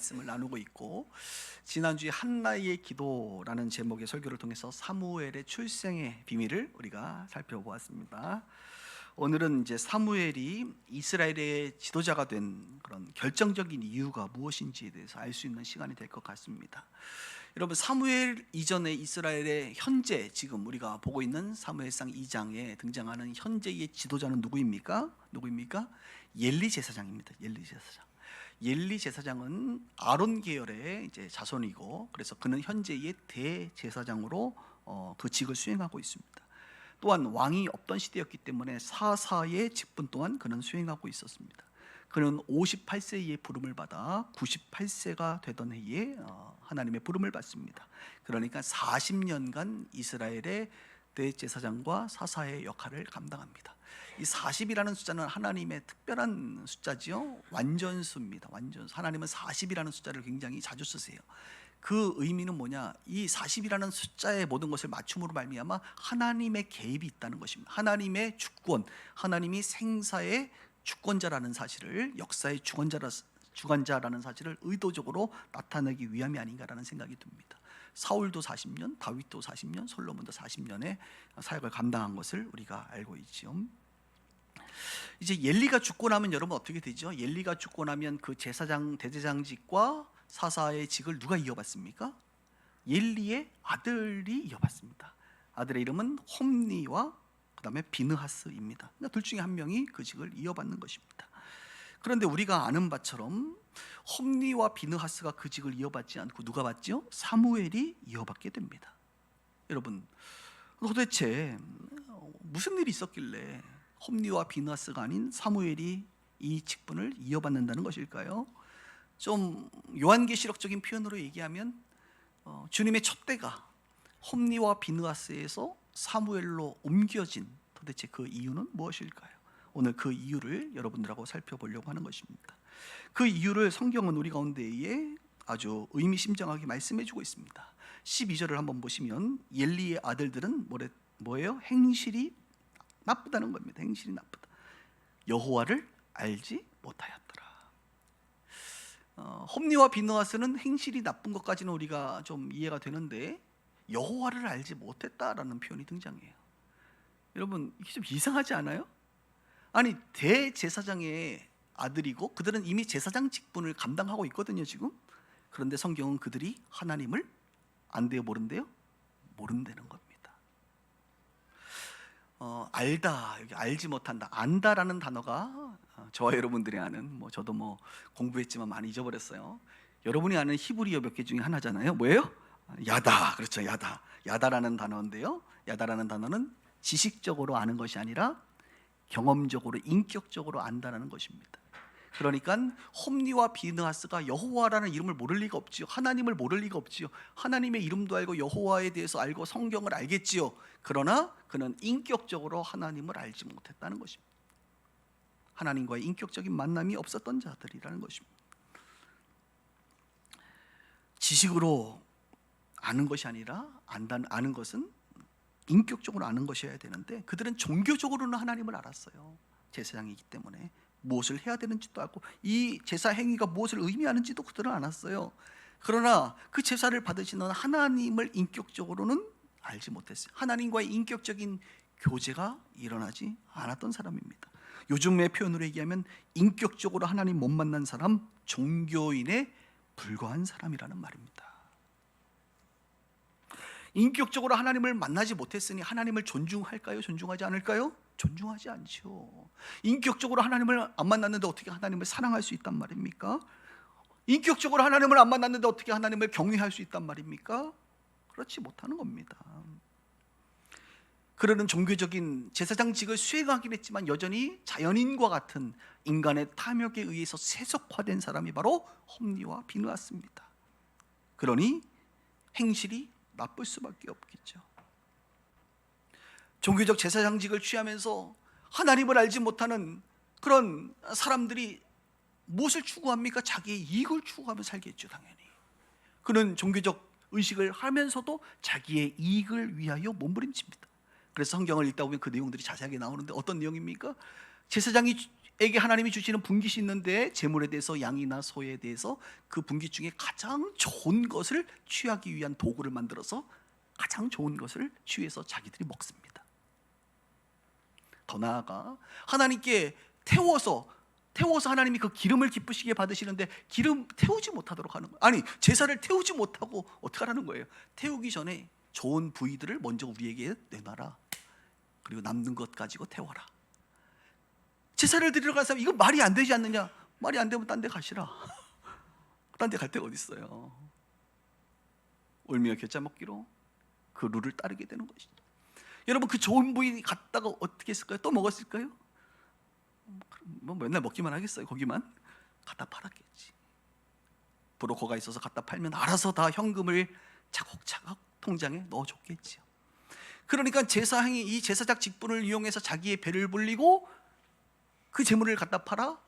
말씀을 나누고 있고, 지난주에 한나의 기도라는 제목의 설교를 통해서 사무엘의 출생의 비밀을 우리가 살펴보았습니다. 오늘은 이제 사무엘이 이스라엘의 지도자가 된 그런 결정적인 이유가 무엇인지에 대해서 알 수 있는 시간이 될 것 같습니다. 여러분, 사무엘 이전의 이스라엘의 현재, 지금 우리가 보고 있는 사무엘상 2장에 등장하는 현재의 지도자는 누구입니까? 엘리 제사장입니다. 엘리 제사장은 아론 계열의 이제 자손이고, 그래서 그는 현재의 대제사장으로 그 직을 수행하고 있습니다. 또한 왕이 없던 시대였기 때문에 사사의 직분 또한 그는 수행하고 있었습니다. 그는 58세의 부름을 받아 98세가 되던 해에 하나님의 부름을 받습니다. 그러니까 40년간 이스라엘의 대제사장과 사사의 역할을 감당합니다. 이 40이라는 숫자는 하나님의 특별한 숫자지요. 완전수입니다. 완전수. 하나님은 40이라는 숫자를 굉장히 자주 쓰세요. 그 의미는 뭐냐? 이 40이라는 숫자의 모든 것을 맞춤으로 말미암아 하나님의 개입이 있다는 것입니다. 하나님의 주권, 하나님이 생사의 주권자라는 사실을, 역사의 주관자라는 사실을 의도적으로 나타내기 위함이 아닌가라는 생각이 듭니다. 사울도 40년, 다윗도 40년, 솔로몬도 40년의 사역을 감당한 것을 우리가 알고 있지요. 이제 엘리가 죽고 나면 여러분 어떻게 되죠? 엘리가 죽고 나면 그 제사장, 대제사장직과 사사의 직을 누가 이어받습니까? 엘리의 아들이 이어받습니다. 아들의 이름은 홈니와 그 다음에 비느하스입니다. 그러니까 둘 중에 한 명이 그 직을 이어받는 것입니다. 그런데 우리가 아는 바처럼 홈니와 비느하스가 그 직을 이어받지 않고 누가 받죠? 사무엘이 이어받게 됩니다. 여러분, 도대체 무슨 일이 있었길래 홈니와 비느하스가 아닌 사무엘이 이 직분을 이어받는다는 것일까요? 좀 요한계시록적인 표현으로 얘기하면 주님의 촛대가 홈니와 비느하스에서 사무엘로 옮겨진 도대체 그 이유는 무엇일까요? 오늘 그 이유를 여러분들하고 살펴보려고 하는 것입니다. 그 이유를 성경은 우리 가운데에 아주 의미심장하게 말씀해주고 있습니다. 12절을 한번 보시면 엘리의 아들들은 뭐예요? 행실이 나쁘다는 겁니다. 행실이 나쁘다. 여호와를 알지 못하였더라. 홈니와 비느하스는 행실이 나쁜 것까지는 우리가 좀 이해가 되는데 여호와를 알지 못했다라는 표현이 등장해요. 여러분, 이게 좀 이상하지 않아요? 아니, 대제사장의 아들이고 그들은 이미 제사장 직분을 감당하고 있거든요 지금. 그런데 성경은 그들이 하나님을 안돼요, 모른대요? 모른다는 겁니다. 알다, 여기 알지 못한다, 안다라는 단어가 저와 여러분들이 아는, 저도 공부했지만 많이 잊어버렸어요. 여러분이 아는 히브리어 몇 개 중에 하나잖아요. 뭐예요? 야다. 그렇죠, 야다. 야다라는 단어인데요, 야다라는 단어는 지식적으로 아는 것이 아니라 경험적으로, 인격적으로 안다라는 것입니다. 그러니까 홈니와 비느하스가 여호와라는 이름을 모를 리가 없지요. 하나님을 모를 리가 없지요. 하나님의 이름도 알고 여호와에 대해서 알고 성경을 알겠지요. 그러나 그는 인격적으로 하나님을 알지 못했다는 것입니다. 하나님과의 인격적인 만남이 없었던 자들이라는 것입니다. 지식으로 아는 것이 아니라 아는 것은 인격적으로 아는 것이어야 되는데 그들은 종교적으로는 하나님을 알았어요. 제사장이기 때문에 무엇을 해야 되는지도 알고 이 제사 행위가 무엇을 의미하는지도 그들은 알았어요. 그러나 그 제사를 받으시는 하나님을 인격적으로는 알지 못했어요. 하나님과의 인격적인 교제가 일어나지 않았던 사람입니다. 요즘의 표현으로 얘기하면 인격적으로 하나님 못 만난 사람, 종교인에 불과한 사람이라는 말입니다. 인격적으로 하나님을 만나지 못했으니 하나님을 존중할까요? 존중하지 않을까요? 존중하지 않죠. 인격적으로 하나님을 안 만났는데 어떻게 하나님을 사랑할 수 있단 말입니까? 인격적으로 하나님을 안 만났는데 어떻게 하나님을 경외할 수 있단 말입니까? 그렇지 못하는 겁니다. 그러는 종교적인 제사장직을 수행하긴 했지만 여전히 자연인과 같은 인간의 탐욕에 의해서 세속화된 사람이 바로 홈니와 비느하스입니다. 그러니 행실이 나쁠 수밖에 없겠죠. 종교적 제사장직을 취하면서 하나님을 알지 못하는 그런 사람들이 무엇을 추구합니까? 자기의 이익을 추구하며 살겠죠, 당연히. 그는 종교적 의식을 하면서도 자기의 이익을 위하여 몸부림칩니다. 그래서 성경을 읽다 보면 그 내용들이 자세하게 나오는데 어떤 내용입니까? 제사장이 에게 하나님이 주시는 분깃이 있는데 제물에 대해서 양이나 소에 대해서 그 분깃 중에 가장 좋은 것을 취하기 위한 도구를 만들어서 가장 좋은 것을 취해서 자기들이 먹습니다. 더 나아가 하나님께 태워서 하나님이 그 기름을 기쁘시게 받으시는데 기름 태우지 못하도록 하는 거예요. 아니, 제사를 태우지 못하고 어떻게 하라는 거예요? 태우기 전에 좋은 부위들을 먼저 우리에게 내놔라. 그리고 남는 것 가지고 태워라. 제사를 드리러 간 사람, 이거 말이 안 되지 않느냐? 말이 안 되면 딴 데 가시라. 딴 데 갈 데가 어디 있어요? 울며 겨자 먹기로 그 룰을 따르게 되는 것이죠. 여러분, 그 좋은 부위 갖다가 어떻게 했을까요? 또 먹었을까요? 뭐 맨날 먹기만 하겠어요? 거기만 갖다 팔았겠지. 브로커가 있어서 갖다 팔면 알아서 다 현금을 차곡차곡 통장에 넣어줬겠지요. 그러니까 제사행위, 이 제사장 직분을 이용해서 자기의 배를 불리고 그 재물을 갖다 팔아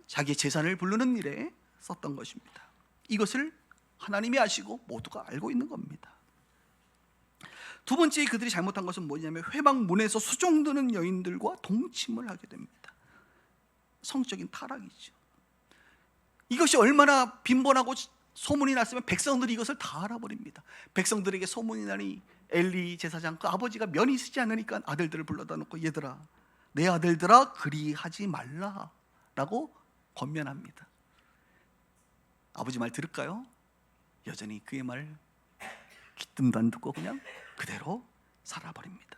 자기의 재산을 부르는 일에 썼던 것입니다. 이것을 하나님이 아시고 모두가 알고 있는 겁니다. 두 번째 그들이 잘못한 것은 뭐냐면 회막문에서 수종드는 여인들과 동침을 하게 됩니다. 성적인 타락이죠. 이것이 얼마나 빈번하고 소문이 났으면 백성들이 이것을 다 알아버립니다. 백성들에게 소문이 나니 엘리 제사장 그 아버지가 면이 쓰지 않으니까 아들들을 불러다 놓고 얘들아, 내 아들들아 그리하지 말라라고 권면합니다. 아버지 말 들을까요? 여전히 그의 말 귀뜸도 안 듣고 그냥 그대로 살아버립니다.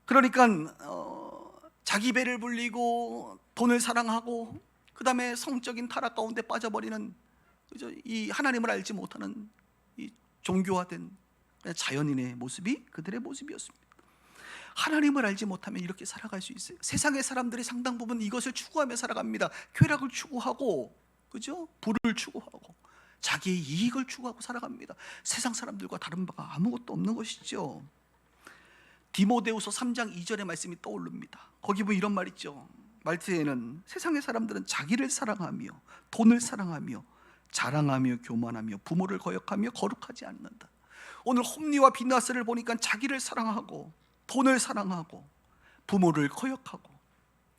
그러니까 자기 배를 불리고 돈을 사랑하고 그 다음에 성적인 타락 가운데 빠져버리는 이 하나님을 알지 못하는 이 종교화된 자연인의 모습이 그들의 모습이었습니다. 하나님을 알지 못하면 이렇게 살아갈 수 있어요. 세상의 사람들이 상당 부분 이것을 추구하며 살아갑니다. 쾌락을 추구하고, 그죠? 부를 추구하고 자기의 이익을 추구하고 살아갑니다. 세상 사람들과 다른 바가 아무것도 없는 것이죠. 디모데후서 3장 2절의 말씀이 떠오릅니다. 거기 보면 이런 말 있죠. 말세에는 세상의 사람들은 자기를 사랑하며 돈을 사랑하며 자랑하며 교만하며 부모를 거역하며 거룩하지 않는다. 오늘 홈리와 비나스를 보니까 자기를 사랑하고 돈을 사랑하고 부모를 거역하고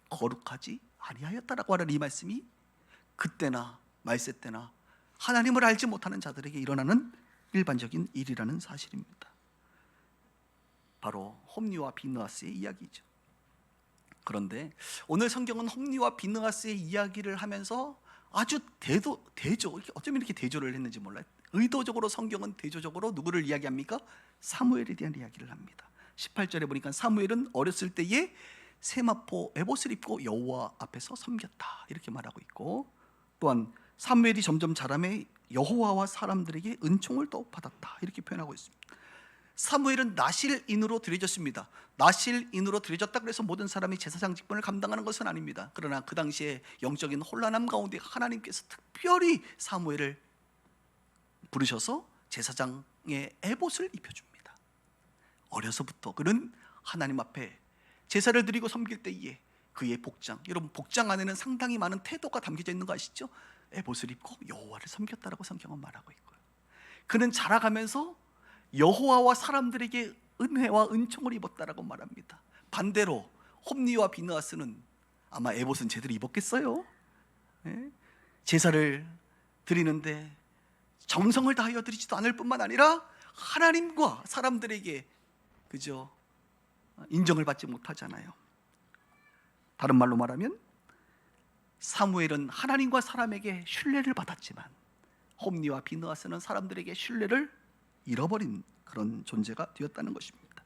거룩하지 아니하였다라고 하는 이 말씀이 그때나 말세 때나 하나님을 알지 못하는 자들에게 일어나는 일반적인 일이라는 사실입니다. 바로 홈리와 비느하스의 이야기죠. 그런데 오늘 성경은 홈리와 비느하스의 이야기를 하면서 아주 어쩌면 이렇게 대조를 했는지 몰라요. 의도적으로 성경은 대조적으로 누구를 이야기합니까? 사무엘에 대한 이야기를 합니다. 18절에 보니까 사무엘은 어렸을 때에 세마포 에봇을 입고 여호와 앞에서 섬겼다 이렇게 말하고 있고, 또한 사무엘이 점점 자라매 여호와와 사람들에게 은총을 또 받았다 이렇게 표현하고 있습니다. 사무엘은 나실인으로 드려졌습니다. 나실인으로 드려졌다 그래서 모든 사람이 제사장 직분을 감당하는 것은 아닙니다. 그러나 그 당시에 영적인 혼란함 가운데 하나님께서 특별히 사무엘을 부르셔서 제사장의 에봇을 입혀줍니다. 어려서부터 그는 하나님 앞에 제사를 드리고 섬길 때에 그의 복장, 여러분 복장 안에는 상당히 많은 태도가 담겨져 있는 거 아시죠? 에봇을 입고 여호와를 섬겼다라고 성경은 말하고 있고요. 그는 자라가면서 여호와와 사람들에게 은혜와 은총을 입었다라고 말합니다. 반대로 홈리와 비느하스는 아마 에봇은 제대로 입었겠어요? 네? 제사를 드리는데 정성을 다하여 드리지도 않을 뿐만 아니라 하나님과 사람들에게 그저 인정을 받지 못하잖아요. 다른 말로 말하면 사무엘은 하나님과 사람에게 신뢰를 받았지만 홈리와 비느하스는 사람들에게 신뢰를 잃어버린 그런 존재가 되었다는 것입니다.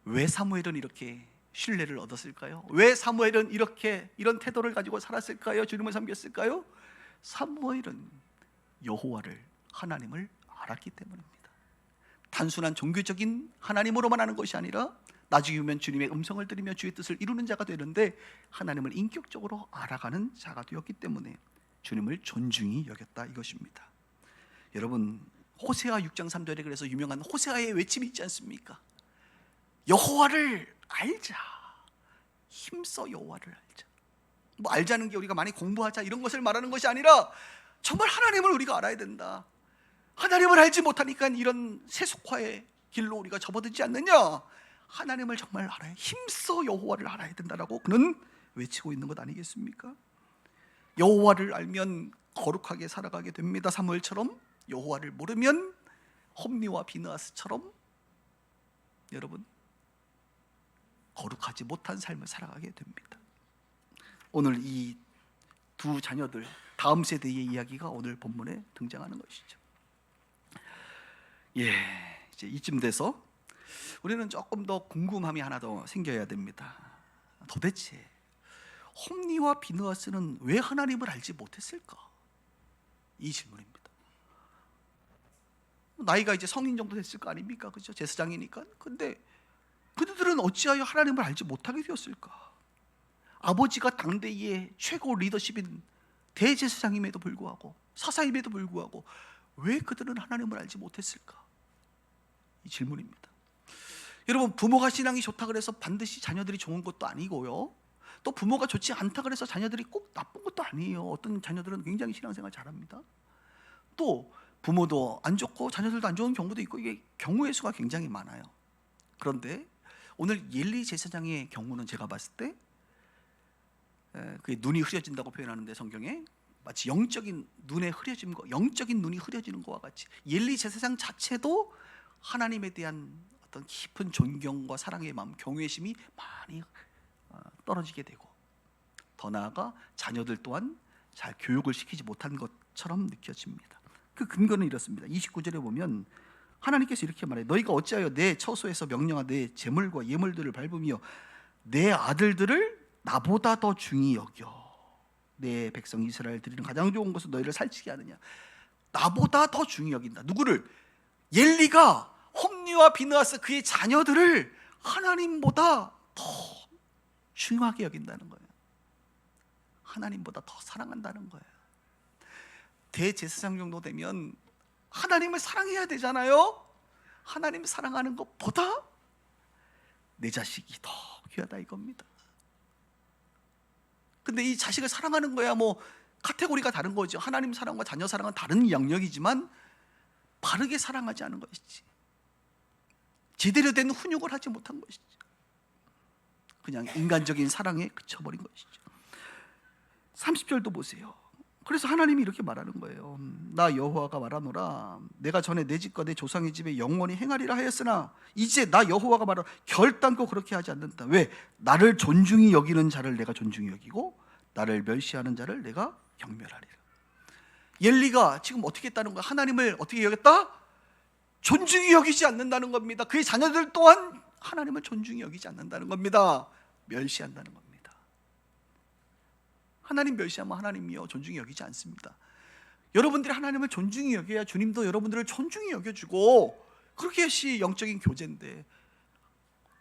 왜 사무엘은 이렇게 신뢰를 얻었을까요? 왜 사무엘은 이런 태도를 가지고 살았을까요? 주님을 섬겼을까요? 사무엘은 여호와를, 하나님을 알았기 때문입니다. 단순한 종교적인 하나님으로만 하는 것이 아니라 나중에 오면 주님의 음성을 들으며 주의 뜻을 이루는 자가 되는데 하나님을 인격적으로 알아가는 자가 되었기 때문에 주님을 존중히 여겼다 이것입니다. 여러분, 호세아 6장 3절에 그래서 유명한 호세아의 외침이 있지 않습니까? 여호와를 알자, 힘써 여호와를 알자. 뭐 알자는 게 우리가 많이 공부하자 이런 것을 말하는 것이 아니라 정말 하나님을 우리가 알아야 된다. 하나님을 알지 못하니까 이런 세속화의 길로 우리가 접어들지 않느냐? 하나님을 정말 알아야, 힘써 여호와를 알아야 된다라고 그는 외치고 있는 것 아니겠습니까? 여호와를 알면 거룩하게 살아가게 됩니다. 사무엘처럼. 여호와를 모르면 홈리와 비느하스처럼 여러분 거룩하지 못한 삶을 살아가게 됩니다. 오늘 이 두 자녀들, 다음 세대의 이야기가 오늘 본문에 등장하는 것이죠. 이제 이쯤 돼서 우리는 조금 더 궁금함이 하나 더 생겨야 됩니다. 도대체 홈리와 비느하스는 왜 하나님을 알지 못했을까? 이 질문입니다. 나이가 이제 성인 정도 됐을 거 아닙니까? 그죠? 제사장이니까. 근데 그들은 어찌하여 하나님을 알지 못하게 되었을까? 아버지가 당대의 최고 리더십인 대제사장임에도 불구하고, 사사임에도 불구하고 왜 그들은 하나님을 알지 못했을까? 이 질문입니다. 여러분, 부모가 신앙이 좋다 그래서 반드시 자녀들이 좋은 것도 아니고요, 또 부모가 좋지 않다 그래서 자녀들이 꼭 나쁜 것도 아니에요. 어떤 자녀들은 굉장히 신앙생활 잘합니다. 또 부모도 안 좋고 자녀들도 안 좋은 경우도 있고, 이게 경우의 수가 굉장히 많아요. 그런데 오늘 엘리 제사장의 경우는 제가 봤을 때 그게 눈이 흐려진다고 표현하는데, 성경에 마치 영적인 눈에 흐려진 거, 영적인 눈이 흐려지는 것과 같이 엘리 제사장 자체도 하나님에 대한 어떤 깊은 존경과 사랑의 마음, 경외심이 많이 떨어지게 되고, 더 나아가 자녀들 또한 잘 교육을 시키지 못한 것처럼 느껴집니다. 그 근거는 이렇습니다. 29절에 보면 하나님께서 이렇게 말해요. 너희가 어찌하여 내 처소에서 명령한 내 제물과 예물들을 밟으며 내 아들들을 나보다 더 중히 여겨 내 백성 이스라엘 드리는 가장 좋은 것은 너희를 살찌게 하느냐. 나보다 더 중히 여긴다. 누구를? 엘리가 홈리와 비느하스 그의 자녀들을 하나님보다 더 중요하게 여긴다는 거예요. 하나님보다 더 사랑한다는 거예요. 대제사장 정도 되면 하나님을 사랑해야 되잖아요. 하나님 사랑하는 것보다 내 자식이 더 귀하다 이겁니다. 근데 이 자식을 사랑하는 거야 뭐 카테고리가 다른 거죠. 하나님 사랑과 자녀 사랑은 다른 영역이지만 바르게 사랑하지 않은 것이지, 제대로 된 훈육을 하지 못한 것이죠. 그냥 인간적인 사랑에 그쳐버린 것이죠. 30절도 보세요. 그래서 하나님이 이렇게 말하는 거예요. 나 여호와가 말하노라. 내가 전에 내 집과 내 조상의 집에 영원히 행하리라 하였으나 이제 나 여호와가 말하노라. 결단코 그렇게 하지 않는다. 왜? 나를 존중히 여기는 자를 내가 존중히 여기고 나를 멸시하는 자를 내가 경멸하리라. 엘리가 지금 어떻게 했다는 거야? 하나님을 어떻게 여겼다? 존중히 여기지 않는다는 겁니다. 그의 자녀들 또한 하나님을 존중히 여기지 않는다는 겁니다. 멸시한다는 겁니다. 하나님 멸시하면 하나님이요 존중히 여기지 않습니다. 여러분들이 하나님을 존중히 여겨야 주님도 여러분들을 존중히 여겨주고, 그렇게 해야지 영적인 교제인데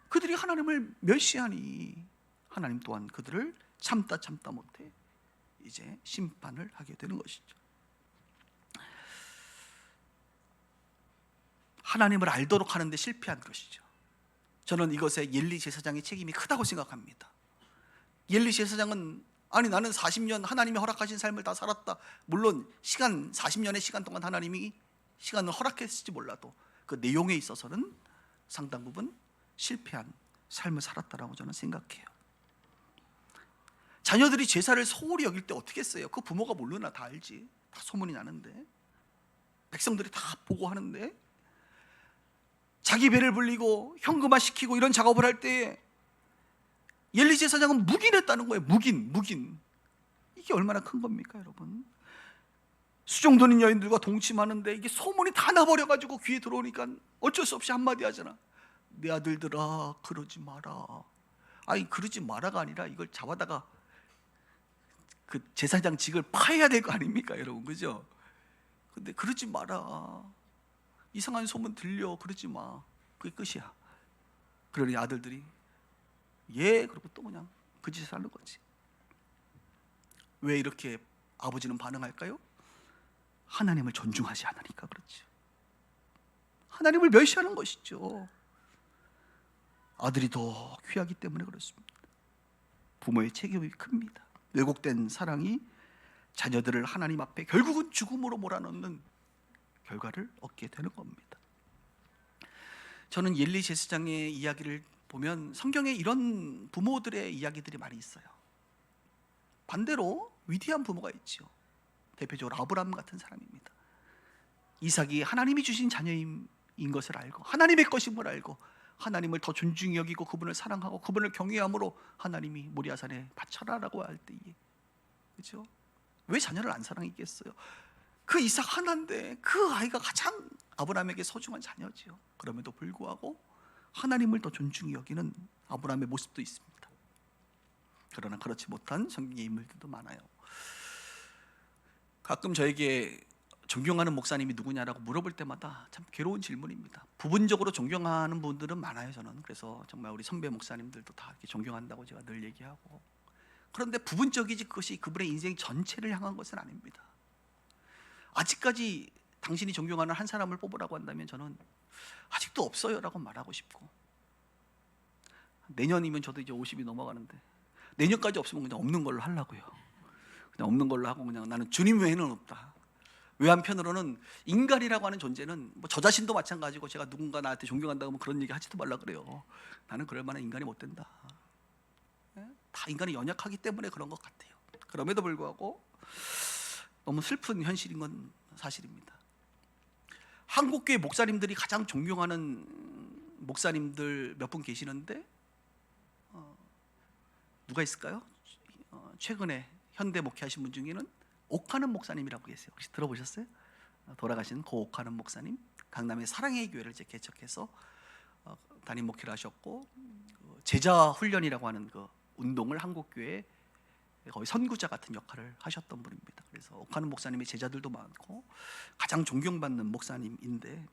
그들이 하나님을 멸시하니 하나님 또한 그들을 참다 못해 이제 심판을 하게 되는 것이죠. 하나님을 알도록 하는데 실패한 것이죠. 저는 이것에 엘리 제사장의 책임이 크다고 생각합니다. 엘리 제사장은 아니 나는 40년 하나님이 허락하신 삶을 다 살았다. 물론 시간 40년의 시간 동안 하나님이 시간을 허락했을지 몰라도 그 내용에 있어서는 상당 부분 실패한 삶을 살았다라고 저는 생각해요. 자녀들이 제사를 소홀히 여길 때 어떻게 했어요? 그 부모가 모르나 다 알지. 다 소문이 나는데, 백성들이 다 보고 하는데, 자기 배를 불리고 현금화 시키고 이런 작업을 할 때 엘리 제사장은 묵인했다는 거예요. 묵인. 이게 얼마나 큰 겁니까 여러분? 수종도는 여인들과 동침하는데 이게 소문이 다 나버려가지고 귀에 들어오니까 어쩔 수 없이 한마디 하잖아. 내 아들들아 그러지 마라. 아니 그러지 마라가 아니라 이걸 잡아다가 그 제사장 직을 파야 될 거 아닙니까 여러분, 그죠? 근데 그러지 마라, 이상한 소문 들려, 그러지 마, 그게 끝이야. 그러니 아들들이 예 그러고 또 그냥 그 짓을 하는 거지. 왜 이렇게 아버지는 반응할까요? 하나님을 존중하지 않으니까 그렇죠. 하나님을 멸시하는 것이죠. 아들이 더 귀하기 때문에 그렇습니다. 부모의 책임이 큽니다. 왜곡된 사랑이 자녀들을 하나님 앞에 결국은 죽음으로 몰아넣는 결과를 얻게 되는 겁니다. 저는 엘리 제사장의 이야기를 보면 성경에 이런 부모들의 이야기들이 많이 있어요. 반대로 위대한 부모가 있죠. 대표적으로 아브라함 같은 사람입니다. 이삭이 하나님이 주신 자녀인 것을 알고 하나님의 것임을 알고 하나님을 더 존중히 여기고 그분을 사랑하고 그분을 경외함으로 하나님이 모리아산에 바쳐라라고 할 때에, 그렇죠? 왜 자녀를 안 사랑했겠어요? 그 이삭 하나인데 그 아이가 가장 아브라함에게 소중한 자녀지요. 그럼에도 불구하고 하나님을 더 존중히 여기는 아브라함의 모습도 있습니다. 그러나 그렇지 못한 성경의 인물들도 많아요. 가끔 저에게 존경하는 목사님이 누구냐라고 물어볼 때마다 참 괴로운 질문입니다. 부분적으로 존경하는 분들은 많아요. 저는 그래서 정말 우리 선배 목사님들도 다 이렇게 존경한다고 제가 늘 얘기하고, 그런데 부분적이지 그것이 그분의 인생 전체를 향한 것은 아닙니다. 아직까지 당신이 존경하는 한 사람을 뽑으라고 한다면 저는 아직도 없어요 라고 말하고 싶고, 내년이면 저도 이제 50이 넘어가는데 내년까지 없으면 그냥 없는 걸로 하려고요. 그냥 없는 걸로 하고 그냥 나는 주님 외에는 없다. 왜 한편으로는 인간이라고 하는 존재는 뭐 저 자신도 마찬가지고, 제가 누군가 나한테 존경한다고 하면 그런 얘기 하지도 말라 그래요. 나는 그럴 만한 인간이 못 된다. 다 인간이 연약하기 때문에 그런 것 같아요. 그럼에도 불구하고 너무 슬픈 현실인 건 사실입니다. 한국교회 목사님들이 가장 존경하는 목사님들 몇 분 계시는데 누가 있을까요? 최근에 현대 목회하신 분 중에는 옥하는 목사님이라고 계세요. 혹시 들어보셨어요? 돌아가신 고 옥하는 목사님, 강남의 사랑의 교회를 이제 개척해서 담임 목회를 하셨고, 제자 훈련이라고 하는 그 운동을 한국교회에 거의 선구자 같은 역할을 하셨던 분입니다. 그래서 옥하는 목사님의 제자들도 많고 가장 존경받는 목사님인데,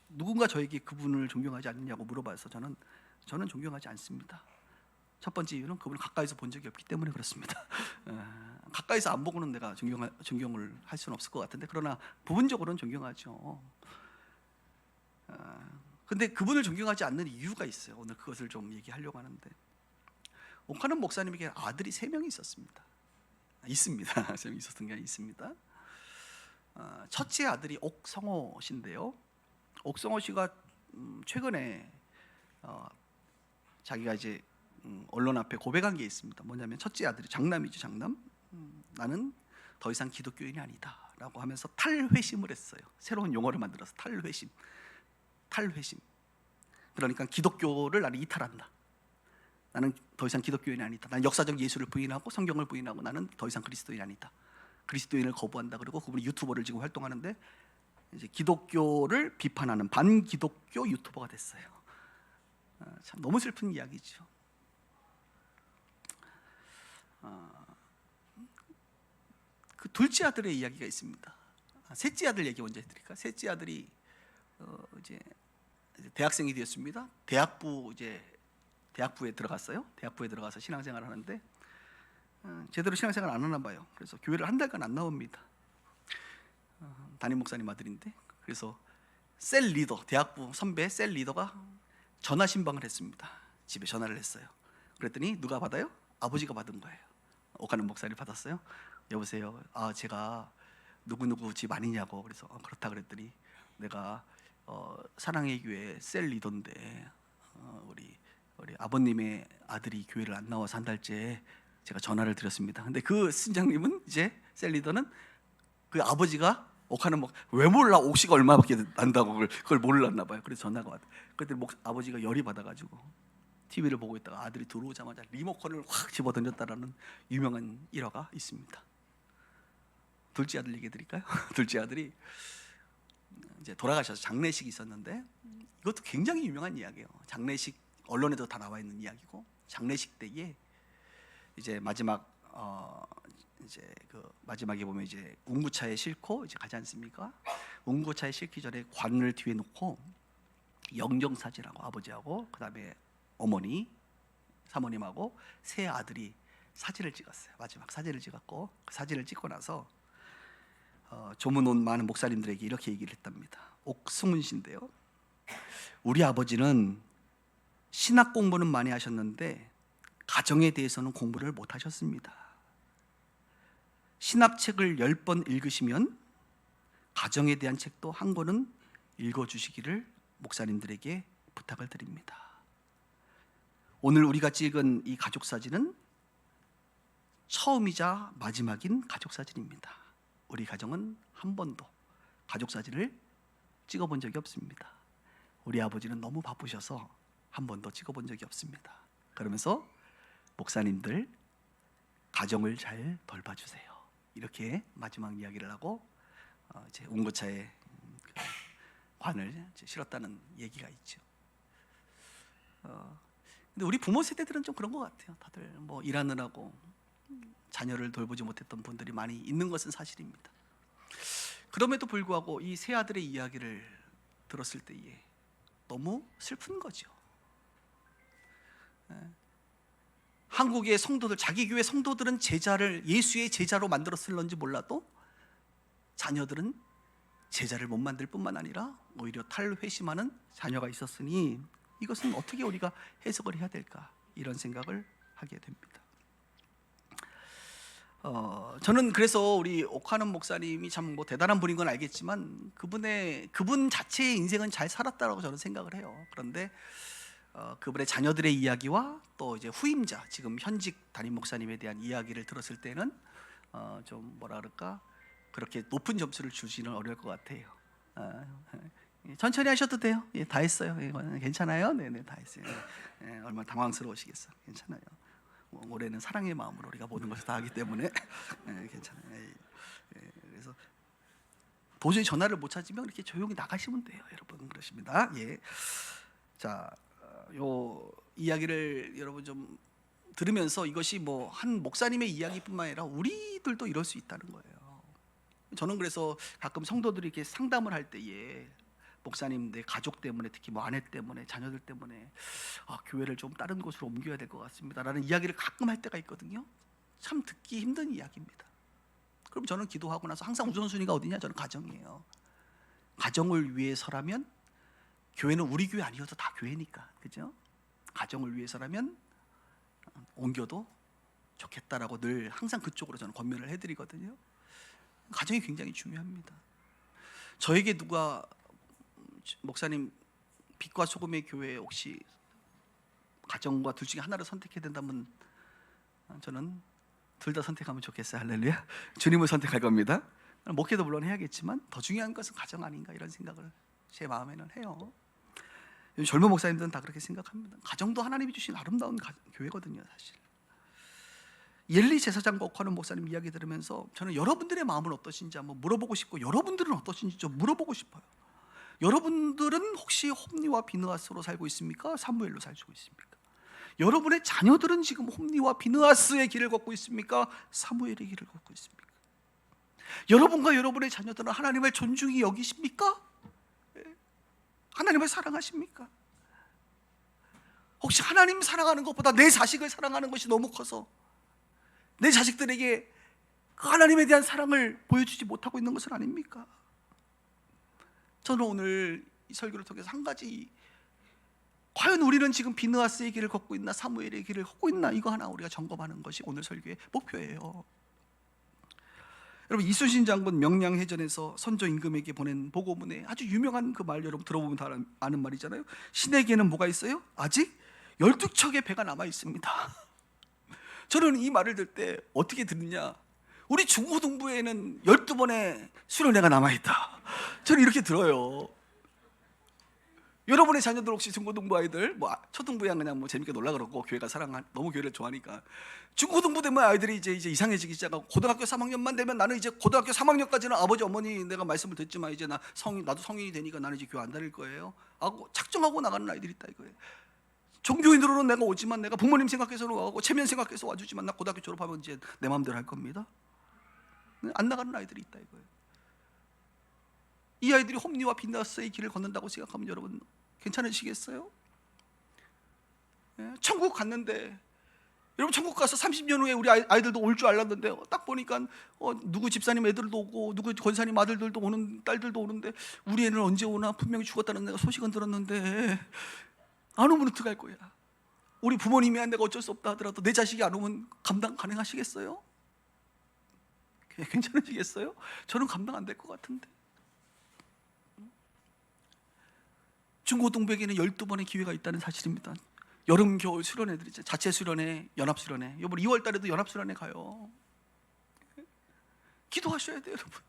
누군가 저에게 그분을 존경하지 않느냐고 물어봐서 저는 존경하지 않습니다. 첫 번째 이유는 그분을 가까이서 본 적이 없기 때문에 그렇습니다. 가까이서 안 보고는 내가 존경을 할 수는 없을 것 같은데, 그러나 부분적으로는 존경하죠. 근데 그분을 존경하지 않는 이유가 있어요. 오늘 그것을 좀 얘기하려고 하는데, 옥하는 목사님에게 아들이 3명이 있었습니다. 있습니다. 3명이 있었던 게 있습니다. 첫째 아들이 옥성호 씨인데요. 옥성호 씨가 최근에 자기가 이제 언론 앞에 고백한 게 있습니다. 뭐냐면 첫째 아들이 장남이죠. 장남. 나는 더 이상 기독교인이 아니다 라고 하면서 탈회심을 했어요. 새로운 용어를 만들어서 탈회심. 그러니까 기독교를 나는 이탈한다. 나는 더 이상 기독교인이 아니다. 나는 역사적 예수를 부인하고 성경을 부인하고 나는 더 이상 그리스도인이 아니다. 그리스도인을 거부한다. 그리고 그분이 유튜버를 지금 활동하는데 이제 기독교를 비판하는 반기독교 유튜버가 됐어요. 참 너무 슬픈 이야기죠. 그 둘째 아들의 이야기가 있습니다. 셋째 아들 얘기 먼저 해드릴까? 셋째 아들이 이제 대학생이 되었습니다. 대학부에 들어갔어요. 대학부에 들어가서 신앙생활을 하는데 제대로 신앙생활 안 하나 봐요. 그래서 교회를 한 달간 안 나옵니다. 담임 목사님 아들인데, 그래서 셀 리더, 대학부 선배 셀 리더가 전화 신방을 했습니다. 집에 전화를 했어요. 그랬더니 누가 받아요? 아버지가 받은 거예요. 옥하는 목사님 받았어요. 여보세요. 제가 누구누구 집 아니냐고. 그래서 그렇다 그랬더니 내가 사랑의 교회 셀 리더인데 우리 아버님의 아들이 교회를 안 나와서 한 달째 제가 전화를 드렸습니다. 근데 그 신장님은 이제 셀 리더는 그 아버지가 옥하는 왜 몰라? 옥시가 얼마밖에 난다고 그걸 몰랐나 봐요. 그래서 전화가 왔다. 그때 아버지가 열이 받아가지고 TV를 보고 있다가 아들이 들어오자마자 리모컨을 확 집어던졌다라는 유명한 일화가 있습니다. 둘째 아들 얘기 드릴까요? 둘째 아들이 이제 돌아가셔서 장례식이 있었는데, 이것도 굉장히 유명한 이야기예요. 장례식 언론에도 다 나와 있는 이야기고, 장례식 때에 이제 마지막에 보면 이제 운구차에 싣고 이제 가지 않습니까? 운구차에 싣기 전에 관을 뒤에 놓고 영정사진하고 아버지하고 그다음에 어머니, 사모님하고 세 아들이 사진을 찍었어요. 마지막 사진을 찍었고, 그 사진을 찍고 나서 조문 온 많은 목사님들에게 이렇게 얘기를 했답니다. 옥승훈 씨인데요. 우리 아버지는 신학 공부는 많이 하셨는데 가정에 대해서는 공부를 못 하셨습니다. 신학책을 10번 읽으시면 가정에 대한 책도 한 권은 읽어주시기를 목사님들에게 부탁을 드립니다. 오늘 우리가 찍은 이 가족 사진은 처음이자 마지막인 가족 사진입니다. 우리 가정은 한 번도 가족 사진을 찍어본 적이 없습니다. 우리 아버지는 너무 바쁘셔서 한 번도 찍어본 적이 없습니다. 그러면서 목사님들 가정을 잘 돌봐주세요. 이렇게 마지막 이야기를 하고 이제 운고차에 그 관을 실었다는 얘기가 있죠. 근데 우리 부모 세대들은 좀 그런 것 같아요. 다들 뭐 일하느라고 자녀를 돌보지 못했던 분들이 많이 있는 것은 사실입니다. 그럼에도 불구하고 이 세 아들의 이야기를 들었을 때에 너무 슬픈 거죠. 한국의 성도들, 자기 교회 성도들은 제자를 예수의 제자로 만들었을런지 몰라도 자녀들은 제자를 못 만들 뿐만 아니라 오히려 탈회심하는 자녀가 있었으니 이것은 어떻게 우리가 해석을 해야 될까, 이런 생각을 하게 됩니다. 저는 그래서 우리 옥하는 목사님이 참 뭐 대단한 분인 건 알겠지만 그분 자체의 인생은 잘 살았다라고 저는 생각을 해요. 그런데 그분의 자녀들의 이야기와 또 이제 후임자, 지금 현직 담임 목사님에 대한 이야기를 들었을 때는 좀 뭐라 그럴까, 그렇게 높은 점수를 주시는 어려울 것 같아요. 천천히 하셔도 돼요. 예, 다 했어요. 괜찮아요. 네네, 다 했어요. 예, 얼마나 당황스러우시겠어. 괜찮아요. 올해는 사랑의 마음으로 우리가 모든 것을 다 하기 때문에 괜찮아요. 그래서 도저히 전화를 못 찾으면 이렇게 조용히 나가시면 돼요, 여러분. 그러십니다. 예. 자, 요 이야기를 여러분 좀 들으면서 이것이 뭐 한 목사님의 이야기뿐만 아니라 우리들도 이럴 수 있다는 거예요. 저는 그래서 가끔 성도들이 이렇게 상담을 할 때에 목사님, 내 가족 때문에, 특히 뭐 아내 때문에, 자녀들 때문에 교회를 좀 다른 곳으로 옮겨야 될 것 같습니다 라는 이야기를 가끔 할 때가 있거든요. 참 듣기 힘든 이야기입니다. 그럼 저는 기도하고 나서 항상 우선순위가 어디냐? 저는 가정이에요. 가정을 위해서라면, 교회는 우리 교회 아니어도 다 교회니까, 그죠? 가정을 위해서라면 옮겨도 좋겠다라고 늘 항상 그쪽으로 저는 권면을 해드리거든요. 가정이 굉장히 중요합니다. 저에게 누가 목사님, 빛과 소금의 교회 혹시 가정과 둘 중에 하나를 선택해야 된다면 저는 둘 다 선택하면 좋겠어요. 할렐루야. 주님을 선택할 겁니다. 목회도 물론 해야겠지만 더 중요한 것은 가정 아닌가, 이런 생각을 제 마음에는 해요. 젊은 목사님들은 다 그렇게 생각합니다. 가정도 하나님이 주신 아름다운 교회거든요, 사실. 옐리 제사장과 옥하는 목사님 이야기 들으면서 저는 여러분들의 마음은 어떠신지 한번 물어보고 싶고, 여러분들은 어떠신지 좀 물어보고 싶어요. 여러분들은 혹시 홈리와 비느하스로 살고 있습니까? 사무엘로 살고 있습니까? 여러분의 자녀들은 지금 홈리와 비느하스의 길을 걷고 있습니까? 사무엘의 길을 걷고 있습니까? 여러분과 여러분의 자녀들은 하나님을 존중히 여기십니까? 하나님을 사랑하십니까? 혹시 하나님 사랑하는 것보다 내 자식을 사랑하는 것이 너무 커서 내 자식들에게 그 하나님에 대한 사랑을 보여주지 못하고 있는 것은 아닙니까? 저는 오늘 이 설교를 통해서 한 가지, 과연 우리는 지금 비느하스의 길을 걷고 있나, 사무엘의 길을 걷고 있나, 이거 하나 우리가 점검하는 것이 오늘 설교의 목표예요. 여러분, 이순신 장군 명량해전에서 선조 임금에게 보낸 보고문에 아주 유명한 그 말, 여러분 들어보면 다 아는 말이잖아요. 신에게는 뭐가 있어요? 아직 12척의 배가 남아 있습니다. 저는 이 말을 들 때 어떻게 듣느냐, 우리 중고등부에는 12번의 수련회가 남아있다, 저는 이렇게 들어요. 여러분의 자녀들 혹시 중고등부 아이들, 뭐 초등부야 그냥 뭐 재밌게 놀라 그러고 교회가 너무 교회를 좋아하니까, 중고등부 되면 아이들이 이제 이상해지기 시작하고, 고등학교 3학년만 되면 나는 이제 고등학교 3학년까지는 아버지 어머니 내가 말씀을 듣지만 이제 나도 성인이 되니까 나는 이제 교회 안 다닐 거예요 하고 작정하고 나가는 아이들이 있다 이거예요. 종교인으로는 내가 오지만, 내가 부모님 생각해서는 와고 체면 생각해서 와주지만 나 고등학교 졸업하면 이제 내 마음대로 할 겁니다. 안 나가는 아이들이 있다 이거예요. 이 아이들이 홈리와 비느하스의 길을 걷는다고 생각하면 여러분 괜찮으시겠어요? 천국 갔는데, 여러분 천국 가서 30년 후에 우리 아이들도 올 줄 알았는데 딱 보니까 누구 집사님 애들도 오고 누구 권사님 아들들도 오는, 딸들도 오는데 우리 애는 언제 오나, 분명히 죽었다는 내가 소식은 들었는데 안 오면 어떡할 거야? 우리 부모님이 내가 어쩔 수 없다 하더라도 내 자식이 안 오면 감당 가능하시겠어요? 괜찮으시겠어요? 저는 감당 안 될 것 같은데. 중고등부에게는 12번의 기회가 있다는 사실입니다. 여름 겨울 수련회들 있죠. 자체 수련회, 연합 수련회. 이번 2월 달에도 연합 수련회 가요. 기도하셔야 돼요, 여러분.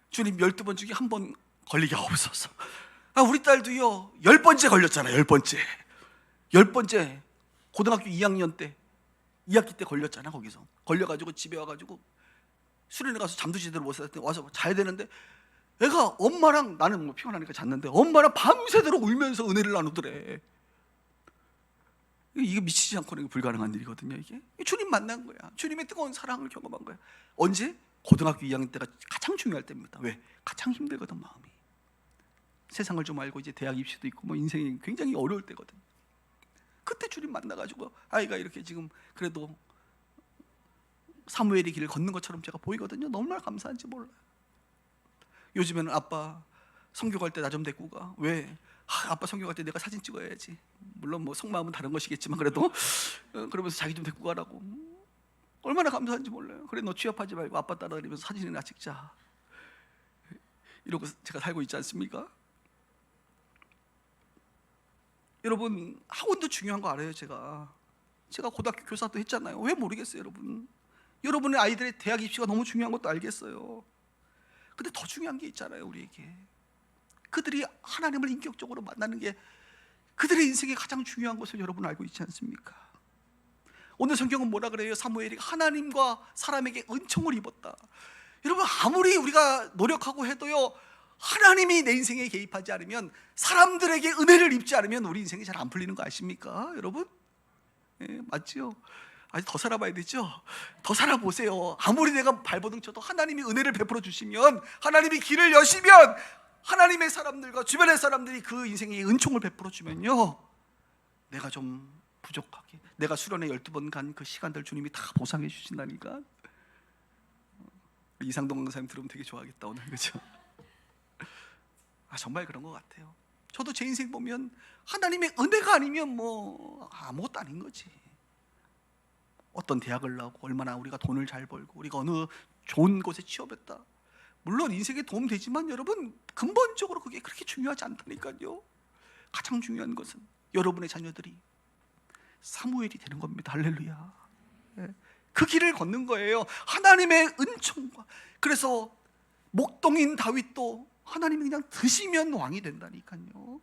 주님 12번 중에 한 번 걸리게 하옵소서. 우리 딸도요 10번째 걸렸잖아요. 10번째 10번째 고등학교 2학년 때 2학기 때 걸렸잖아. 거기서 걸려가지고 집에 와가지고 수련회 가서 잠도 제대로 못 잤더니 와서 자야 되는데 애가 엄마랑, 나는 뭐 피곤하니까 잤는데 엄마랑 밤새도록 울면서 은혜를 나누더래. 이게 미치지 않고는 불가능한 일이거든요. 이게 주님 만난 거야. 주님의 뜨거운 사랑을 경험한 거야. 언제? 고등학교 2학년 때가 가장 중요할 때입니다. 왜? 가장 힘들거든, 마음이. 세상을 좀 알고 이제 대학 입시도 있고 뭐 인생이 굉장히 어려울 때거든. 그때 주님 만나가지고 아이가 이렇게 지금 그래도 사무엘의 길을 걷는 것처럼 제가 보이거든요. 너무나 감사한지 몰라요. 요즘에는 아빠 선교 갈 때 나 좀 데리고 가. 왜? 아빠 선교 갈 때 내가 사진 찍어야지. 물론 뭐 속마음은 다른 것이겠지만 그래도 그러면서 자기 좀 데리고 가라고. 얼마나 감사한지 몰라요. 그래, 너 취업하지 말고 아빠 따라다니면서 사진이나 찍자. 이러고 제가 살고 있지 않습니까? 여러분, 학원도 중요한 거 알아요. 제가 고등학교 교사도 했잖아요. 왜 모르겠어요, 여러분. 여러분의 아이들의 대학 입시가 너무 중요한 것도 알겠어요. 근데 더 중요한 게 있잖아요, 우리에게. 그들이 하나님을 인격적으로 만나는 게 그들의 인생의 가장 중요한 것을 여러분 알고 있지 않습니까? 오늘 성경은 뭐라 그래요? 사무엘이 하나님과 사람에게 은총을 입었다. 여러분, 아무리 우리가 노력하고 해도요, 하나님이 내 인생에 개입하지 않으면, 사람들에게 은혜를 입지 않으면 우리 인생이 잘 안 풀리는 거 아십니까? 여러분? 네, 맞죠? 아직 더 살아봐야 되죠? 더 살아보세요. 아무리 내가 발버둥 쳐도 하나님이 은혜를 베풀어 주시면, 하나님이 길을 여시면, 하나님의 사람들과 주변의 사람들이 그 인생에 은총을 베풀어 주면요, 내가 좀 부족하게, 내가 수련회 12번 간 그 시간들 주님이 다 보상해 주신다니까. 이상동 강사님 들으면 되게 좋아하겠다 오늘, 그렇죠? 정말 그런 것 같아요. 저도 제 인생 보면 하나님의 은혜가 아니면 뭐 아무것도 아닌 거지. 어떤 대학을 나오고 얼마나 우리가 돈을 잘 벌고 우리가 어느 좋은 곳에 취업했다, 물론 인생에 도움 되지만 여러분, 근본적으로 그게 그렇게 중요하지 않다니까요. 가장 중요한 것은 여러분의 자녀들이 사무엘이 되는 겁니다. 할렐루야. 그 길을 걷는 거예요. 하나님의 은총과. 그래서 목동인 다윗도 하나님이 그냥 드시면 왕이 된다니까요.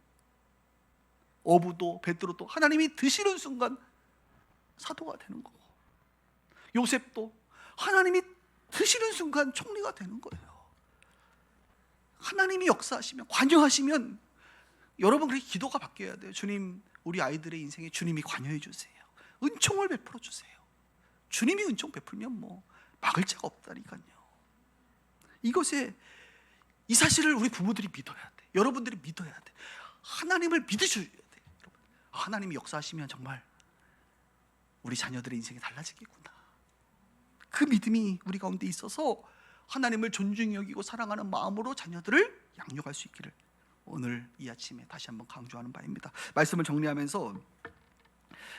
어부도 베드로도 하나님이 드시는 순간 사도가 되는 거고, 요셉도 하나님이 드시는 순간 총리가 되는 거예요. 하나님이 역사하시면, 관여하시면 여러분 그렇게 기도가 바뀌어야 돼요. 주님, 우리 아이들의 인생에 주님이 관여해 주세요. 은총을 베풀어 주세요. 주님이 은총 베풀면 뭐 막을 자가 없다니까요. 이 사실을 우리 부모들이 믿어야 돼. 여러분들이 믿어야 돼. 하나님을 믿으셔야 돼. 여러분, 하나님이 역사하시면 정말 우리 자녀들의 인생이 달라지겠구나. 그 믿음이 우리 가운데 있어서 하나님을 존중히 여기고 사랑하는 마음으로 자녀들을 양육할 수 있기를 오늘 이 아침에 다시 한번 강조하는 바입니다. 말씀을 정리하면서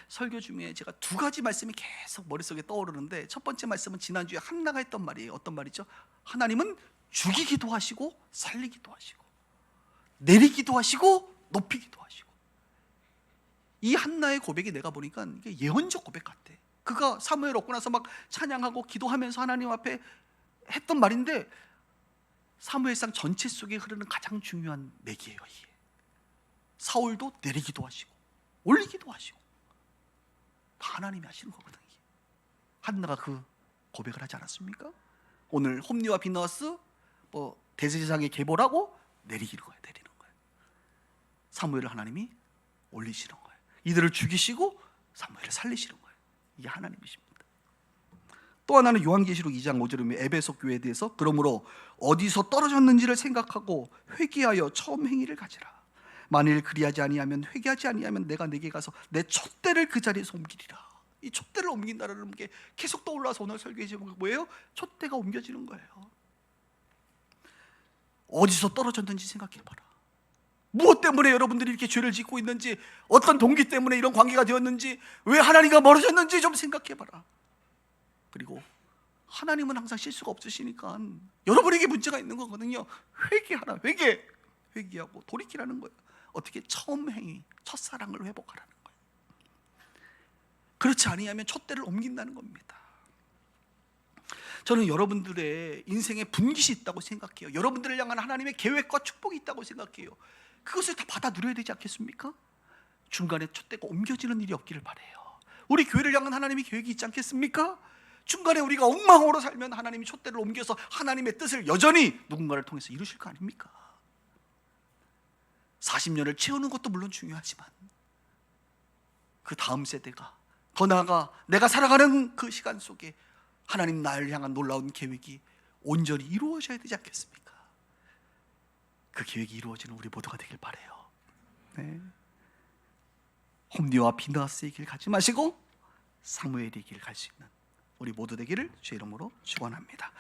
설교 중에 제가 두 가지 말씀이 계속 머릿속에 떠오르는데, 첫 번째 말씀은 지난주에 한나가 했던 말이에요. 어떤 말이죠? 하나님은 죽이기도 하시고 살리기도 하시고 내리기도 하시고 높이기도 하시고. 이 한나의 고백이 내가 보니까 이게 예언적 고백 같아. 그가 사무엘 얻고 나서 막 찬양하고 기도하면서 하나님 앞에 했던 말인데, 사무엘상 전체 속에 흐르는 가장 중요한 맥이에요. 이게 사울도 내리기도 하시고 올리기도 하시고 다 하나님이 하시는 거거든요. 한나가 그 고백을 하지 않았습니까? 오늘 홈리와 비너스 뭐 대제사장에 계보라고 내리는 거예요. 사무엘을 하나님이 올리시는 거예요. 이들을 죽이시고 사무엘을 살리시는 거예요. 이게 하나님이십니다. 또 하나는 요한계시록 2장 5절에 에베소 교회에 대해서, 그러므로 어디서 떨어졌는지를 생각하고 회개하여 처음 행위를 가지라. 만일 그리하지 아니하면, 회개하지 아니하면 내가 내게 가서 내 촛대를 그 자리에서 옮기리라. 이 촛대를 옮긴다라는 게 계속 떠올라서 오늘 설교의 제목이 뭐예요? 촛대가 옮겨지는 거예요. 어디서 떨어졌는지 생각해봐라. 무엇 때문에 여러분들이 이렇게 죄를 짓고 있는지, 어떤 동기 때문에 이런 관계가 되었는지, 왜 하나님과 멀어졌는지 좀 생각해봐라. 그리고 하나님은 항상 실수가 없으시니까 여러분에게 문제가 있는 거거든요. 회개하라. 회개하고 돌이키라는 거예요. 어떻게? 처음 행위, 첫사랑을 회복하라는 거예요. 그렇지 아니하면 촛대를 옮긴다는 겁니다. 저는 여러분들의 인생에 분깃이 있다고 생각해요. 여러분들을 향한 하나님의 계획과 축복이 있다고 생각해요. 그것을 다 받아 누려야 되지 않겠습니까? 중간에 촛대가 옮겨지는 일이 없기를 바라요. 우리 교회를 향한 하나님의 계획이 있지 않겠습니까? 중간에 우리가 엉망으로 살면 하나님이 촛대를 옮겨서 하나님의 뜻을 여전히 누군가를 통해서 이루실 거 아닙니까? 40년을 채우는 것도 물론 중요하지만 그 다음 세대가, 더 나아가 내가 살아가는 그 시간 속에 하나님 나를 향한 놀라운 계획이 온전히 이루어져야 되지 않겠습니까? 그 계획이 이루어지는 우리 모두가 되길 바라요. 네. 홈리와 비나스의 길 가지 마시고 사무엘의 길 갈 수 있는 우리 모두 되기를 주의 이름으로 축원합니다.